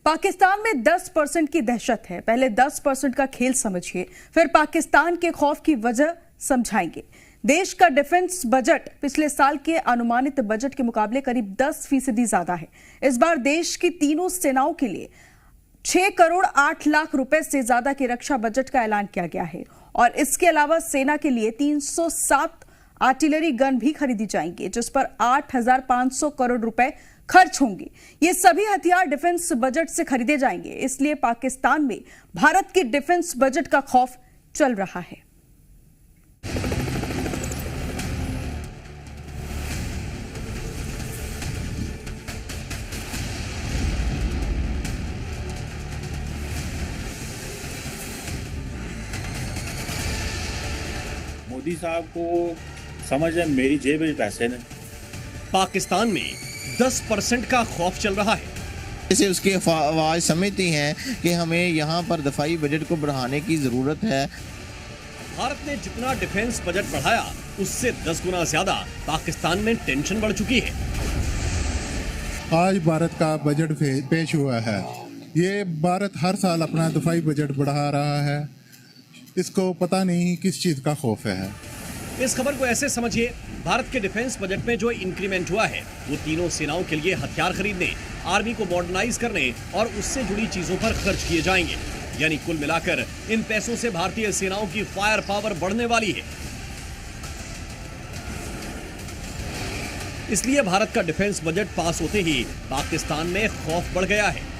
पाकिस्तान में 10% की दहशत है। पहले 10% का खेल समझिए, फिर पाकिस्तान के खौफ की वजह समझाएंगे। देश का डिफेंस बजट पिछले साल के अनुमानित बजट के मुकाबले करीब 10% ज्यादा है। इस बार देश की तीनों सेनाओं के लिए 6 करोड़ 8 लाख रुपए से ज्यादा के रक्षा बजट का ऐलान किया गया है और इसके अलावा सेना के लिए 307 आर्टिलरी गन भी खरीदी जाएंगी, जिस पर 8,500 करोड़ रुपए खर्च होंगे। ये सभी हथियार डिफेंस बजट से खरीदे जाएंगे, इसलिए पाकिस्तान में भारत के डिफेंस बजट का खौफ चल रहा है। मोदी साहब को समझ है मेरी जेब में पैसे नहीं। पाकिस्तान में 10% का खौफ चल रहा है। इसे उसकी आवाज समझती हैं कि हमें यहाँ पर दफाई बजट को बढ़ाने की जरूरत है। भारत ने जितना डिफेंस बजट बढ़ाया उससे 10 गुना ज्यादा पाकिस्तान में टेंशन बढ़ चुकी है। आज भारत का बजट पेश हुआ है। ये भारत हर साल अपना दफाई बजट बढ़ा रहा है। इसको पता नहीं किस चीज का खौफ है। इस खबर को ऐसे समझिए, भारत के डिफेंस बजट में जो इंक्रीमेंट हुआ है वो तीनों सेनाओं के लिए हथियार खरीदने, आर्मी को मॉडर्नाइज करने और उससे जुड़ी चीजों पर खर्च किए जाएंगे। यानी कुल मिलाकर इन पैसों से भारतीय सेनाओं की फायर पावर बढ़ने वाली है। इसलिए भारत का डिफेंस बजट पास होते ही पाकिस्तान में खौफ बढ़ गया है।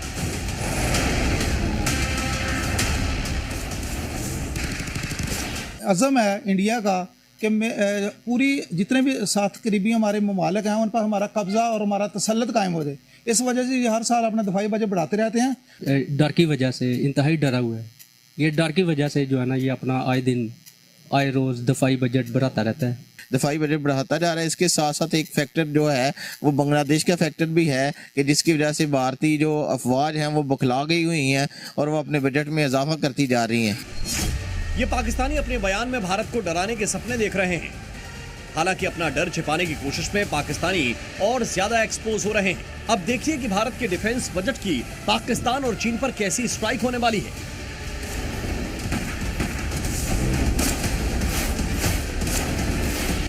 अज़म है इंडिया का कि पूरी जितने भी 7 करीबी हमारे ममालिक हैं उन पर हमारा कब्जा और हमारा तसल्लुत कायम हो जाए। इस वजह से ये हर साल अपना दफाई बजट बढ़ाते रहते हैं। डर की वजह से इंतहाई डरा हुआ है। ये डर की वजह से जो है ना, ये अपना आए दिन आए रोज़ दफाई बजट बढ़ाता रहता है। दफाई बजट बढ़ाता जा रहा है। इसके साथ साथ एक फैक्टर जो है वो बांग्लादेश का फैक्टर भी है कि जिसकी वजह से भारतीय जो अफवाज हैं वो बौखला गई हुई हैं और वो अपने बजट में इजाफा करती जा रही हैं। ये पाकिस्तानी अपने बयान में भारत को डराने के सपने देख रहे हैं। हालांकि अपना डर छिपाने की कोशिश में पाकिस्तानी और ज्यादा एक्सपोज हो रहे हैं। अब देखिए कि भारत के डिफेंस बजट की पाकिस्तान और चीन पर कैसी स्ट्राइक होने वाली है।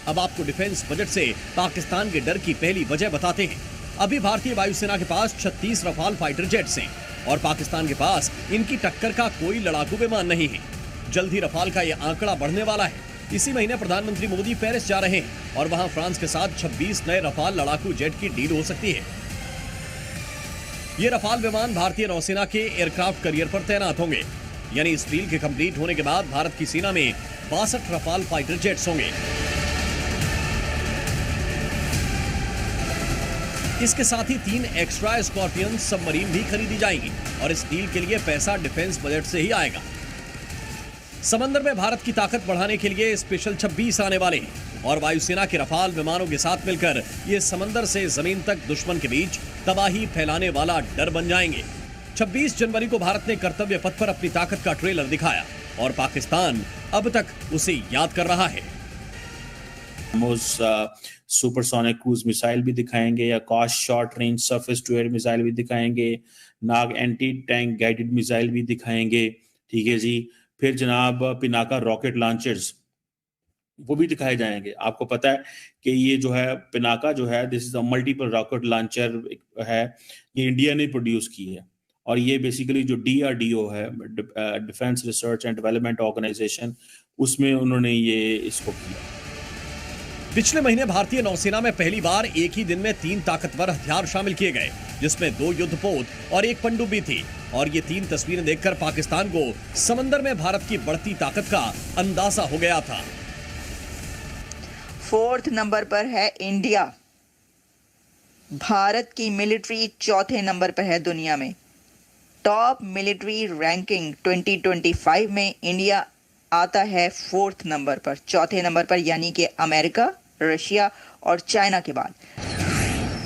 अब आपको डिफेंस बजट से पाकिस्तान के डर की पहली वजह बताते हैं। अभी भारतीय वायुसेना के पास 36 रफाल फाइटर जेट्स हैं और पाकिस्तान के पास इनकी टक्कर का कोई लड़ाकू विमान नहीं है। जल्द ही रफाल का यह आंकड़ा बढ़ने वाला है। इसी महीने प्रधानमंत्री मोदी पेरिस जा रहे हैं और वहां फ्रांस के साथ 26 नए रफाल लड़ाकू जेट की डील हो सकती है। ये रफाल विमान भारतीय नौसेना के एयरक्राफ्ट करियर पर तैनात होंगे। यानी इस डील के कंप्लीट होने के बाद भारत की सेना में 62 रफाल फाइटर जेट्स होंगे। इसके साथ ही 3 एक्स्ट्रा स्कॉर्पियन सबमरीन भी खरीदी जाएंगी और इस डील के लिए पैसा डिफेंस बजट से ही आएगा। समंदर में भारत की ताकत बढ़ाने के लिए स्पेशल 26 आने वाले हैं और वायुसेना के रफाल विमानों के साथ मिलकर ये समंदर से जमीन तक दुश्मन के बीच तबाही फैलाने वाला डर बन जाएंगे। 26 जनवरी को भारत ने कर्तव्य पथ पर अपनी ताकत का ट्रेलर दिखाया और पाकिस्तान अब तक उसे याद कर रहा है। सुपरसोनिक क्रूज मिसाइल भी दिखाएंगे या cost short range surface to air missile भी दिखाएंगे, Nag anti tank guided missile भी दिखाएंगे। ठीक है जी। फिर जनाब पिनाका रॉकेट लॉन्चर्स वो भी दिखाए जाएंगे। आपको पता है कि ये जो है पिनाका जो है this is a multiple rocket launcher है, ये इंडिया ने प्रोड्यूस की है और ये बेसिकली जो DRDO है, defence research and development organisation, उसमें उन्होंने ये इसको किया। पिछले महीने भारतीय नौसेना में पहली बार एक ही दिन में 3 ताकतवर हथियार शामिल किए गए, जिसमें 2 युद्धपोत और 1 पनडुब्बी थी। और ये 3 तस्वीरें देखकर पाकिस्तान को समंदर में भारत की बढ़ती ताकत का अंदाजा हो गया था। 4th नंबर पर है इंडिया। भारत की मिलिट्री 4थे नंबर पर है दुनिया में। टॉप मिलिट्री रैंकिंग 2025 में इंडिया आता है 4th नंबर पर, 4थे नंबर पर, यानी कि अमेरिका, रशिया और चाइना के बाद।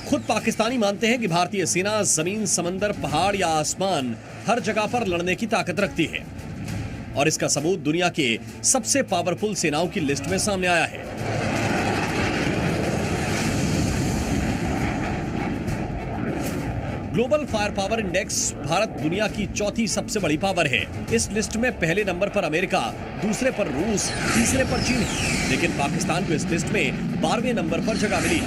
खुद पाकिस्तानी मानते हैं कि भारतीय सेना जमीन, समंदर, पहाड़ या आसमान हर जगह पर लड़ने की ताकत रखती है और इसका सबूत दुनिया के सबसे पावरफुल सेनाओं की लिस्ट में सामने आया है। Global fire power index Bharat दुनिया की चौथी सबसे बड़ी पावर है। इस लिस्ट में पहले नंबर पर अमेरिका, दूसरे पर रूस, तीसरे पर चीन है। लेकिन पाकिस्तान को इस लिस्ट में 12वें नंबर पर जगह मिली।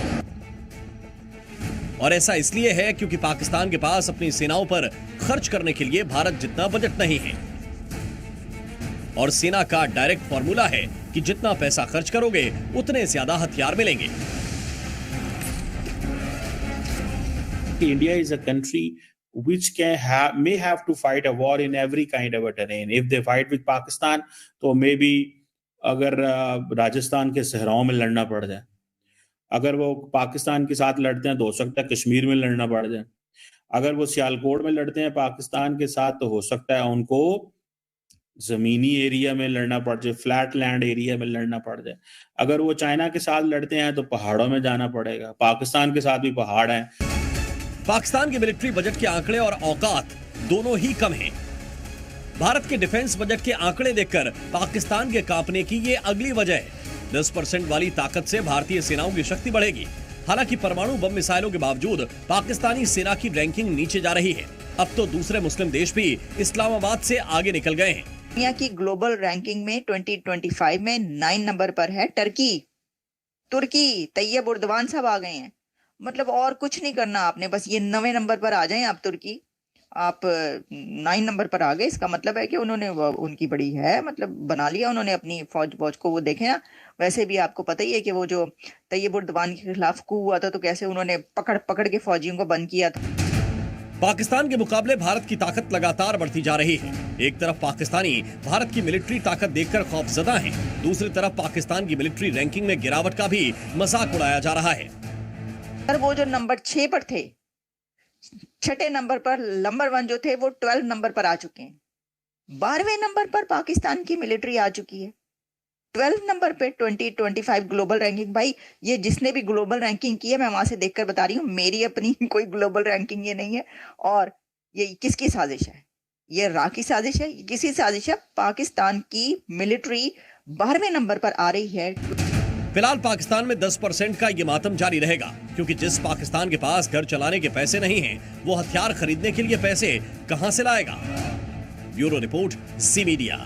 और ऐसा इसलिए है क्योंकि पाकिस्तान के पास अपनी सेनाओं पर खर्च करने के लिए भारत जितना बजट नहीं है। और सेना का डायरेक्ट फॉर्मूला है कि जितना पैसा खर्च करोगे उतने ज्यादा हथियार मिलेंगे। India is a country which may have to fight a war in every kind of a terrain. If they fight with Pakistan, तो maybe अगर राजस्थान के सहराओं में लड़ना पड़ जाए, अगर वो पाकिस्तान के साथ लड़ते हैं तो हो सकता है कश्मीर में लड़ना पड़ जाए, अगर वो सियालकोट में लड़ते हैं पाकिस्तान के साथ तो हो सकता है उनको जमीनी एरिया में लड़ना पड़ जाए, फ्लैट लैंड एरिया में लड़ना पड़ जाए। अगर वो चाइना के साथ लड़ते हैं तो पहाड़ों में जाना पड़ेगा। पाकिस्तान के साथ भी पहाड़ हैं। पाकिस्तान के मिलिट्री बजट के आंकड़े और औकात दोनों ही कम हैं। भारत के डिफेंस बजट के आंकड़े देखकर पाकिस्तान के कांपने की ये अगली वजह है। 10% वाली ताकत से भारतीय सेनाओं की शक्ति बढ़ेगी। हालांकि परमाणु बम मिसाइलों के बावजूद पाकिस्तानी सेना की रैंकिंग नीचे जा रही है। अब तो दूसरे मुस्लिम देश भी इस्लामाबाद से आगे निकल गए हैं। दुनिया की ग्लोबल रैंकिंग में 2025 में 9 नंबर पर है तुर्की। तैयब उर्दवान साहब आ गए हैं। मतलब और कुछ नहीं करना आपने, बस ये 9वें नंबर पर आ जाएं आप तुर्की। आप 9 नंबर पर आ गए, इसका मतलब है कि उन्होंने उनकी बड़ी है, मतलब बना लिया उन्होंने अपनी फौज को। वो देखें ना, वैसे भी आपको पता ही है कि वो जो तैयब उर्दवान के खिलाफ कू हुआ था तो कैसे उन्होंने पकड़ के फौजियों को बंद किया था। पाकिस्तान के मुकाबले भारत की ताकत लगातार बढ़ती जा रही है। एक तरफ पाकिस्तानी भारत की मिलिट्री ताकत देखकर खौफजदा हैं, दूसरी तरफ पाकिस्तान की मिलिट्री रैंकिंग में गिरावट का भी मजाक उड़ाया जा रहा है। वो जो नंबर 6 पर थे, 6ठे नंबर पर नंबर 1 जो थे वो 12 नंबर पर आ चुके हैं। 12वें नंबर पर पाकिस्तान की मिलिट्री आ चुकी है। 12 नंबर पे 2025 ग्लोबल रैंकिंग। भाई ये जिसने भी ग्लोबल रैंकिंग की है, मैं वहां से देखकर बता रही हूँ, मेरी अपनी कोई ग्लोबल रैंकिंग ये नहीं है। और ये किसकी साजिश है? ये रा की साजिश है, किसी साजिश है। पाकिस्तान की मिलिट्री 12वें नंबर पर आ रही है। फिलहाल पाकिस्तान में 10% का ये मातम जारी रहेगा, क्योंकि जिस पाकिस्तान के पास घर चलाने के पैसे नहीं हैं, वो हथियार खरीदने के लिए पैसे कहां से लाएगा? ब्यूरो रिपोर्ट, ज़ी मीडिया।